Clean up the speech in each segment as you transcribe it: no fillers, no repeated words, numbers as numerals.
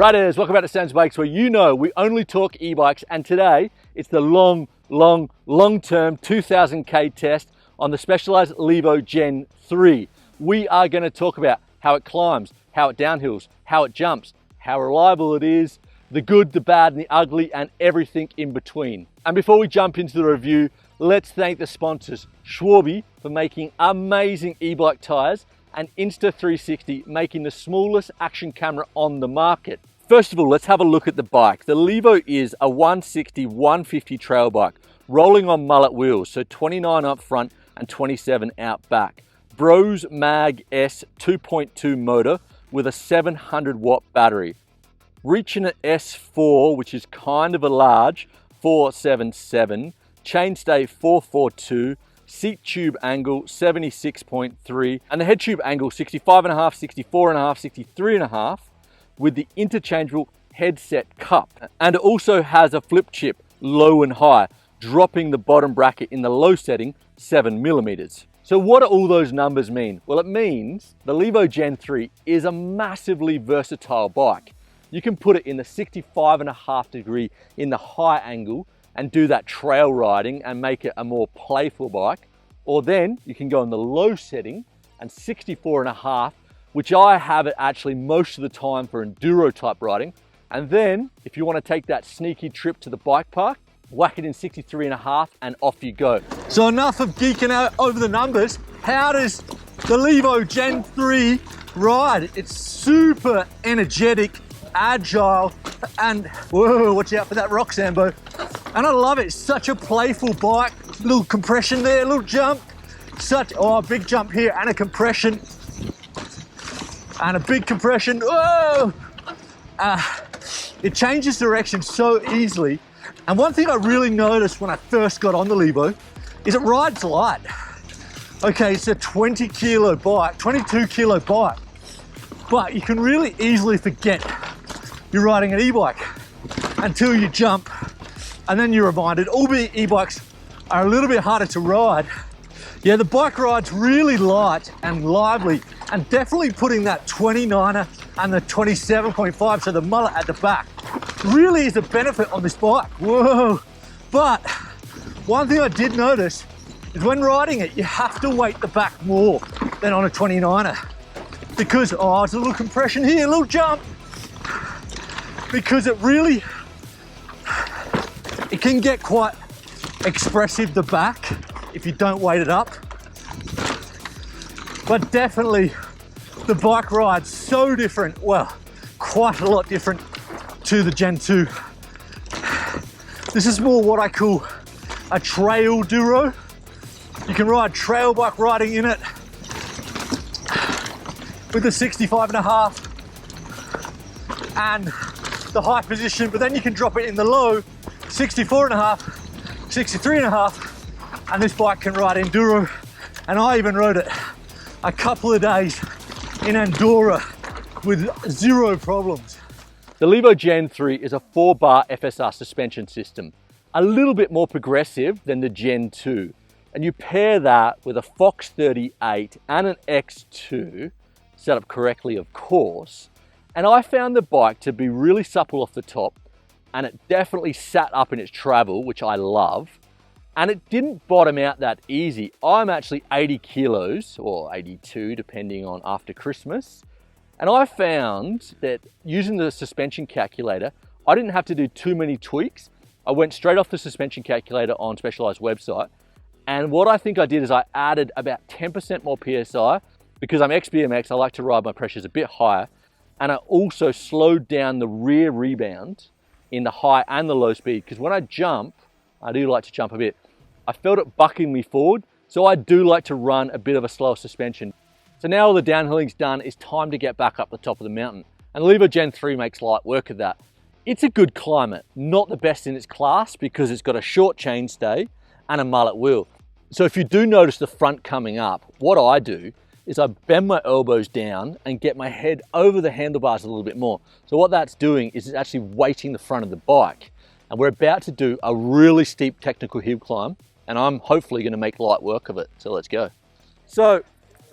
Riders, welcome back to Sam's Bikes, where you know we only talk e-bikes, and today it's the long-term 2000k test on the Specialized Levo Gen 3. We are going to talk about how it climbs, how it downhills, how it jumps, how reliable it is, the good, the bad, and the ugly, and everything in between. And before we jump into the review, let's thank the sponsors, Schwarby, for making amazing e-bike tires, and Insta360 making the smallest action camera on the market. First of all, let's have a look at the bike. The Levo is a 160/150 trail bike, rolling on mullet wheels, so 29 up front and 27 out back. Brose Mags 2.2 motor with a 700 watt battery. Reaching an S4, which is kind of a large, 477, chainstay 442, seat tube angle 76.3, and the head tube angle 65.5, 64.5, 63.5, with the interchangeable headset cup. And it also has a flip chip, low and high, dropping the bottom bracket in the low setting 7mm. So what do all those numbers mean? Well, it means the Levo Gen 3 is a massively versatile bike. You can put it in the 65.5 degree in the high angle and do that trail riding and make it a more playful bike. Or then you can go in the low setting and 64.5, which I have it actually most of the time for enduro type riding. And then if you want to take that sneaky trip to the bike park, whack it in 63.5 and off you go. So enough of geeking out over the numbers. How does the Levo Gen 3 ride? It's super energetic, agile, and whoa, watch out for that rock, Sambo. And I love it, it's such a playful bike. Little compression there, little jump. A big jump here and a compression. And a big compression, whoa! It changes direction so easily. And one thing I really noticed when I first got on the Levo is it rides light. Okay, it's a 20 kilo bike, 22 kilo bike, but you can really easily forget you're riding an e-bike until you jump, and then you're reminded, albeit e-bikes are a little bit harder to ride. Yeah, the bike ride's really light and lively, and definitely putting that 29er and the 27.5, so the mullet at the back, really is a benefit on this bike. Whoa! But one thing I did notice is when riding it, you have to weight the back more than on a 29er. Because, there's a little compression here, a little jump. Because it can get quite expressive, the back, if you don't weight it up. But definitely the bike ride's so different, well, quite a lot different to the Gen 2. This is more what I call a trail duro. You can ride trail bike riding in it with the 65.5 and the high position, but then you can drop it in the low 64.5, 63.5, and this bike can ride enduro. And I even rode it a couple of days in Andorra with zero problems. The Levo Gen 3 is a 4-bar FSR suspension system, a little bit more progressive than the Gen 2. And you pair that with a Fox 38 and an X2, set up correctly of course, and I found the bike to be really supple off the top, and it definitely sat up in its travel, which I love, and it didn't bottom out that easy. I'm actually 80 kilos, or 82 depending on after Christmas, and I found that using the suspension calculator, I didn't have to do too many tweaks. I went straight off the suspension calculator on Specialized website, and what I think I did is I added about 10% more PSI. Because I'm ex-BMX, I like to ride my pressures a bit higher, and I also slowed down the rear rebound in the high and the low speed, because when I jump, I do like to jump a bit, I felt it bucking me forward, so I do like to run a bit of a slower suspension. So now all the downhilling's done, it's time to get back up the top of the mountain, and Levo Gen 3 makes light work of that. It's a good climate, not the best in its class because it's got a short chainstay and a mullet wheel. So if you do notice the front coming up, what I do is I bend my elbows down and get my head over the handlebars a little bit more. So what that's doing is it's actually weighting the front of the bike. And we're about to do a really steep technical hill climb, and I'm hopefully gonna make light work of it. So let's go. So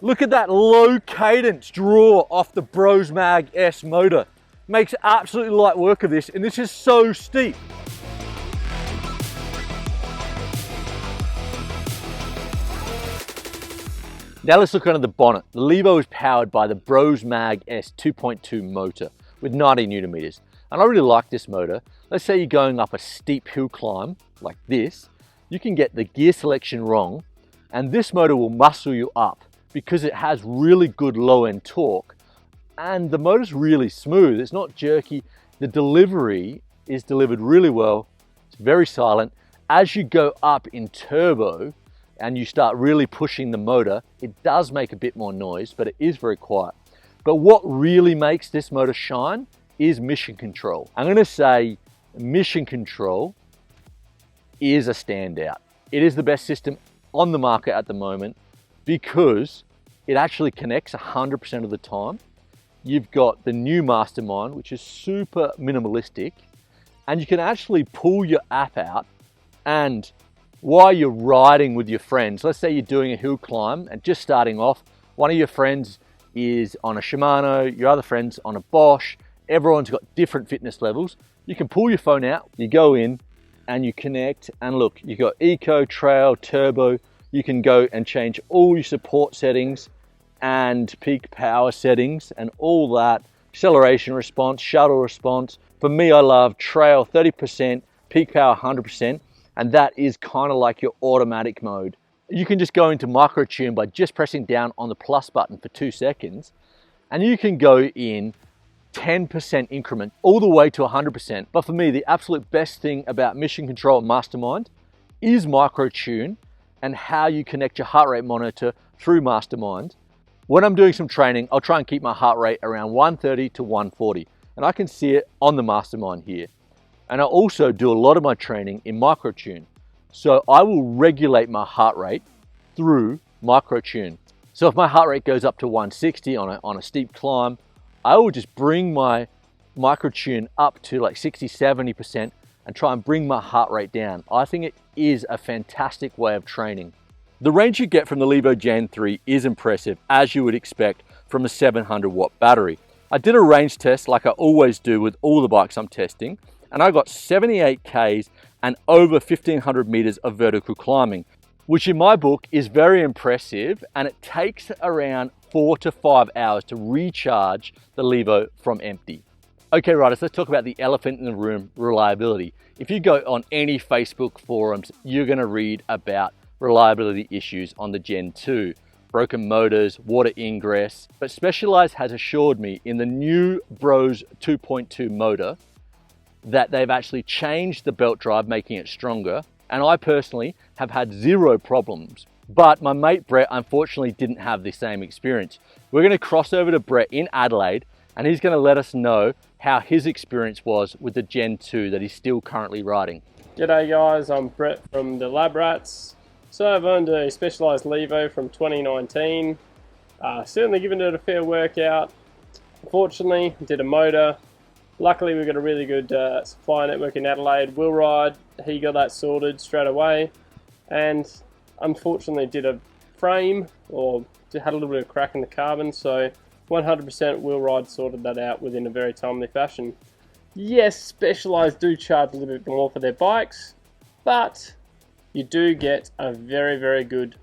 look at that low cadence draw off the Brose Mags motor. makes absolutely light work of this, and this is so steep. Now let's look under the bonnet. The Levo is powered by the Brose Mag S 2.2 motor with 90 Newton meters. And I really like this motor. Let's say you're going up a steep hill climb like this, you can get the gear selection wrong, and this motor will muscle you up because it has really good low end torque. And the motor's really smooth, it's not jerky. The delivery is delivered really well. It's very silent. As you go up in turbo, and you start really pushing the motor, it does make a bit more noise, but it is very quiet. But what really makes this motor shine is mission control. I'm gonna say mission control is a standout. It is the best system on the market at the moment because it actually connects 100% of the time. You've got the new Mastermind, which is super minimalistic, and you can actually pull your app out, and while you're riding with your friends, let's say you're doing a hill climb and just starting off, one of your friends is on a Shimano, your other friend's on a Bosch, everyone's got different fitness levels. You can pull your phone out, you go in and you connect, and look, you've got Eco, Trail, Turbo. You can go and change all your support settings and peak power settings and all that, acceleration response, shuttle response. For me, I love Trail 30%, peak power 100%. And that is kind of like your automatic mode. You can just go into micro tune by just pressing down on the plus button for 2 seconds, and you can go in 10% increment all the way to 100%. But for me, the absolute best thing about Mission Control and Mastermind is micro tune and how you connect your heart rate monitor through Mastermind. When I'm doing some training, I'll try and keep my heart rate around 130 to 140, and I can see it on the Mastermind here. And I also do a lot of my training in microtune. So I will regulate my heart rate through microtune. So if my heart rate goes up to 160 on a steep climb, I will just bring my microtune up to like 60, 70% and try and bring my heart rate down. I think it is a fantastic way of training. The range you get from the Levo Gen 3 is impressive, as you would expect from a 700 watt battery. I did a range test like I always do with all the bikes I'm testing, and I got 78 Ks and over 1500 meters of vertical climbing, which in my book is very impressive, and it takes around 4 to 5 hours to recharge the Levo from empty. Okay riders, let's talk about the elephant in the room, reliability. If you go on any Facebook forums, you're gonna read about reliability issues on the Gen 2. Broken motors, water ingress, but Specialized has assured me in the new Brose 2.2 motor that they've actually changed the belt drive, making it stronger, and I personally have had 0 problems. But my mate Brett unfortunately didn't have the same experience. We're going to cross over to Brett in Adelaide, and he's going to let us know how his experience was with the Gen 2 that he's still currently riding. G'day guys, I'm Brett from the Lab Rats. So I've owned a Specialized Levo from 2019. Certainly given it a fair workout. Unfortunately, did a motor. Luckily, we've got a really good supply network in Adelaide. Will Ride, he got that sorted straight away. And unfortunately did a frame, or had a little bit of crack in the carbon, so 100% Will Ride sorted that out within a very timely fashion. Yes, Specialized do charge a little bit more for their bikes, but you do get a very, very good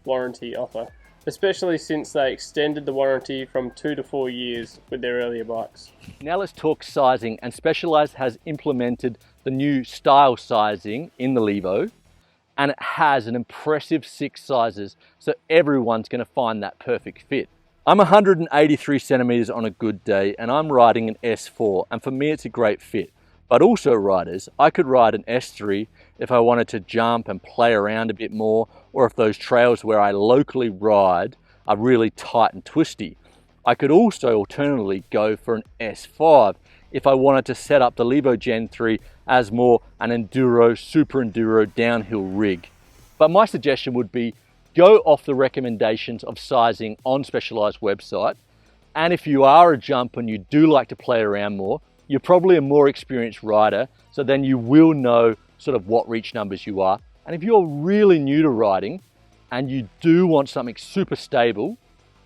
warranty offer, especially since they extended the warranty from 2 to 4 years with their earlier bikes. Now let's talk sizing, and Specialized has implemented the new style sizing in the Levo, and it has an impressive 6 sizes, so everyone's going to find that perfect fit. I'm 183 centimeters on a good day, and I'm riding an S4, and for me it's a great fit. But also riders, I could ride an S3 if I wanted to jump and play around a bit more, or if those trails where I locally ride are really tight and twisty. I could also alternatively go for an S5 if I wanted to set up the Levo Gen 3 as more an enduro, super enduro downhill rig. But my suggestion would be go off the recommendations of sizing on Specialized website. And if you are a jumper and you do like to play around more, you're probably a more experienced rider, so then you will know sort of what reach numbers you are. And if you're really new to riding and you do want something super stable,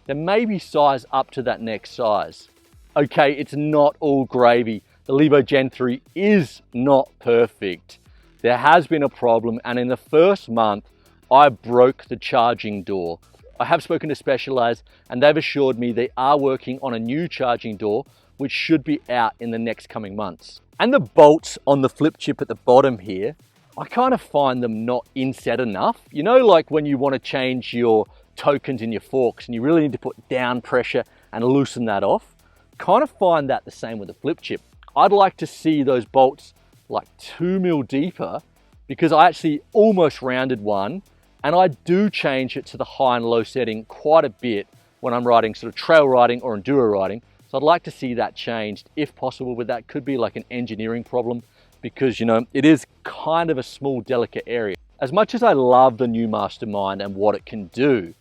then maybe size up to that next size. Okay, it's not all gravy. The Levo Gen 3 is not perfect. There has been a problem, and in the first month, I broke the charging door. I have spoken to Specialized, and they've assured me they are working on a new charging door, which should be out in the next coming months. And the bolts on the flip chip at the bottom here, I kind of find them not inset enough. You know, like when you want to change your tokens in your forks and you really need to put down pressure and loosen that off. Kind of find that the same with the flip chip. I'd like to see those bolts like 2 mil deeper, because I actually almost rounded one, and I do change it to the high and low setting quite a bit when I'm riding sort of trail riding or enduro riding. So I'd like to see that changed if possible, but that could be like an engineering problem, because you know, it is kind of a small, delicate area. As much as I love the new Mastermind and what it can do,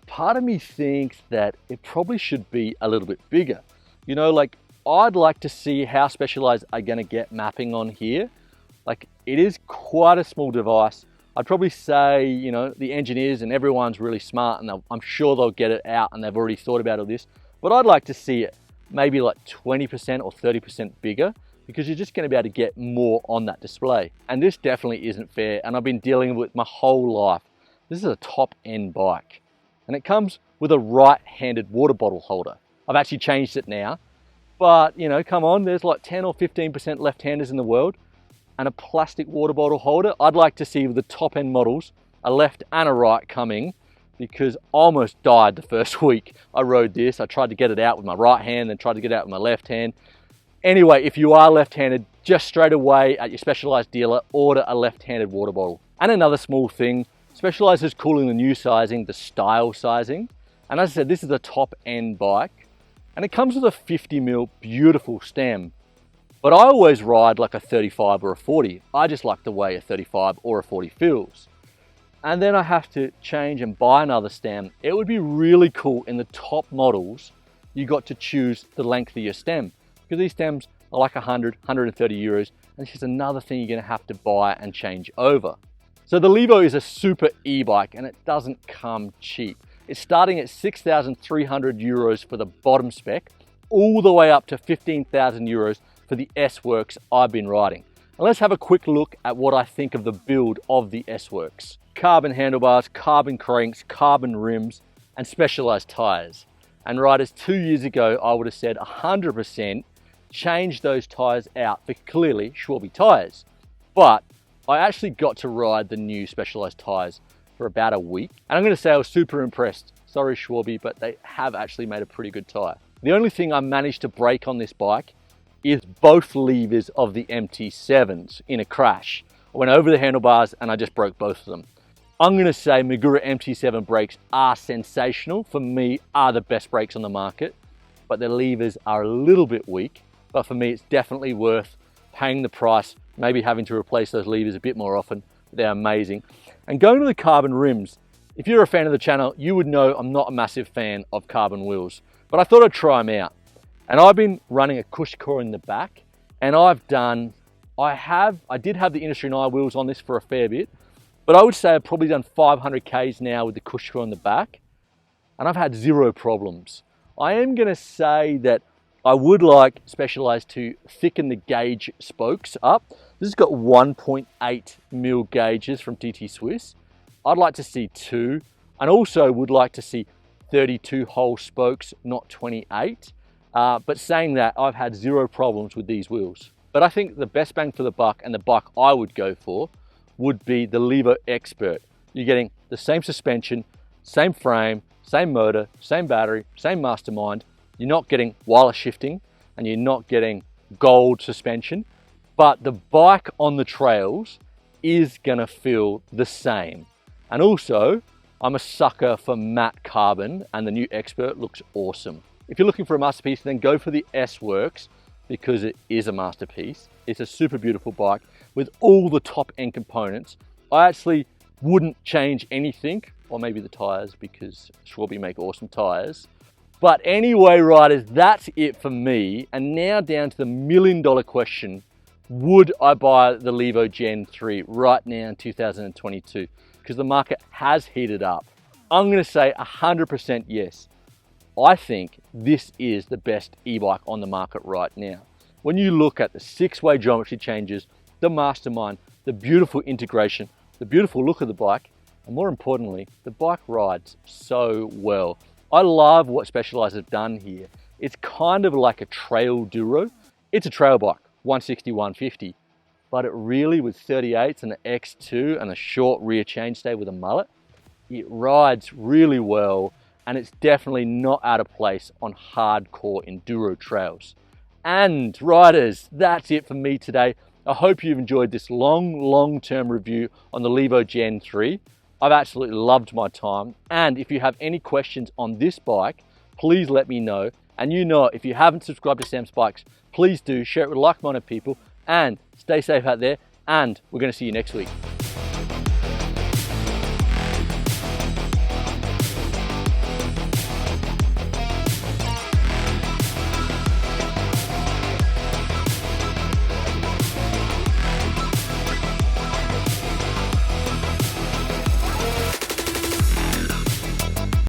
part of me thinks that it probably should be a little bit bigger. You know, like I'd like to see how Specialized are gonna get mapping on here. Like it is quite a small device. I'd probably say, you know, the engineers and everyone's really smart, and I'm sure they'll get it out and they've already thought about all this, but I'd like to see it maybe like 20% or 30% bigger, because you're just going to be able to get more on that display. And this definitely isn't fair, and I've been dealing with it my whole life. This is a top end bike, and it comes with a right-handed water bottle holder. I've actually changed it now, but you know, come on, there's like 10 or 15% left-handers in the world, and a plastic water bottle holder. I'd like to see with the top end models a left and a right coming, because I almost died the first week I rode this. I tried to get it out with my right hand, then tried to get it out with my left hand. Anyway, if you are left-handed, just straight away at your Specialized dealer, order a left-handed water bottle. And another small thing, Specialized is calling the new sizing the style sizing. And as I said, this is a top end bike, and it comes with a 50 mil beautiful stem. But I always ride like a 35 or a 40. I just like the way a 35 or a 40 feels. And then I have to change and buy another stem. It would be really cool in the top models, you got to choose the length of your stem, because these stems are like 100, 130 euros. And it's just another thing you're gonna have to buy and change over. So the Levo is a super e-bike, and it doesn't come cheap. It's starting at 6,300 euros for the bottom spec, all the way up to 15,000 euros for the S-Works I've been riding. And let's have a quick look at what I think of the build of the S-Works. Carbon handlebars, carbon cranks, carbon rims, and Specialized tires. And riders 2 years ago, I would have said 100% change those tires out for clearly Schwalbe tires. But I actually got to ride the new Specialized tires for about a week, and I'm going to say I was super impressed. Sorry Schwalbe, but they have actually made a pretty good tire. The only thing I managed to break on this bike is both levers of the MT7s in a crash. I went over the handlebars and I just broke both of them. I'm going to say Magura MT7 brakes are sensational. For me, are the best brakes on the market, but the levers are a little bit weak. But for me, it's definitely worth paying the price, maybe having to replace those levers a bit more often. They're amazing. And going to the carbon rims, if you're a fan of the channel, you would know I'm not a massive fan of carbon wheels, but I thought I'd try them out. And I've been running a cush core in the back, and I did have the Industry Eye wheels on this for a fair bit, but I would say I've probably done 500 Ks now with the cush core in the back, and I've had zero problems. I am going to say that I would like Specialized to thicken the gauge spokes up. This has got 1.8 mil gauges from TT Swiss. I'd like to see 2, and also would like to see 32 hole spokes, not 28. But saying that, I've had zero problems with these wheels. But I think the best bang for the buck, and the bike I would go for, would be the Levo Expert. You're getting the same suspension, same frame, same motor, same battery, same Mastermind. You're not getting wireless shifting, and you're not getting gold suspension, but the bike on the trails is gonna feel the same. And also, I'm a sucker for matte carbon, and the new Expert looks awesome. If you're looking for a masterpiece, then go for the S-Works, because it is a masterpiece. It's a super beautiful bike with all the top end components. I actually wouldn't change anything, or maybe the tires, because Schwalbe make awesome tires. But anyway, riders, that's it for me. And now down to the $1 million question. Would I buy the Levo Gen 3 right now in 2022? Because the market has heated up. I'm going to say 100% yes. I think this is the best e-bike on the market right now. When you look at the 6-way geometry changes, the Mastermind, the beautiful integration, the beautiful look of the bike, and more importantly, the bike rides so well. I love what Specialized have done here. It's kind of like a trail duro. It's a trail bike, 160, 150, but it really, with 38s and an X2 and a short rear chainstay with a mullet, it rides really well, and it's definitely not out of place on hardcore enduro trails. And riders, that's it for me today. I hope you've enjoyed this long-term review on the Levo Gen 3. I've absolutely loved my time. And if you have any questions on this bike, please let me know. And you know, if you haven't subscribed to Sam's Bikes, please do share it with like-minded people, and stay safe out there. And we're going to see you next week.